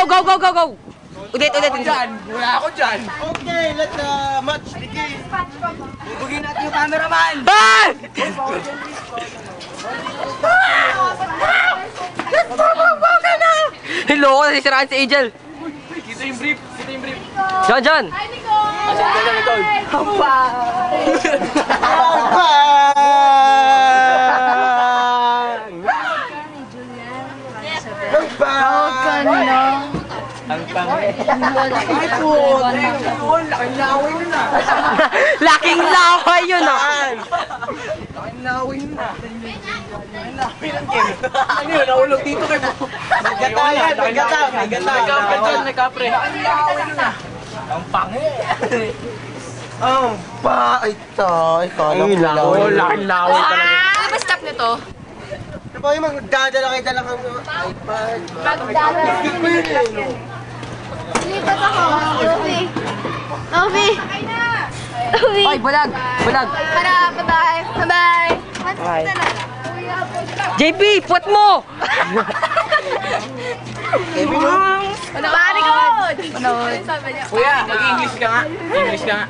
go, go, go, go! Ulit. Wala ako dyan. Okay, let the match begin. Bubugin natin yung cameraman. Ah! Hello, nasisiraan si Angel. Kita yung brief. John. Ang pangit. Ay po, laking laway yun na. Laking laway yun ah. Laking laway yun na. Laking laway ng game. Ano yun, nahulog dito kayo. Nagkata yan, nagkata. Nagkapre dyan, nagkapre. Laking laway yun na. Ang pangit. Ang ito. Ikaw lang laway. Laking laway talaga. Ano ba stop nito? Ano ba yung magdadala kayo dala kang iPad? Magdala. Lipat ako. Ovi. Ay, bulag. Para, bye-bye. Bye-bye. Bye. JP, puwet mo! Very good. Kuya, mag-English ka nga. English ka nga.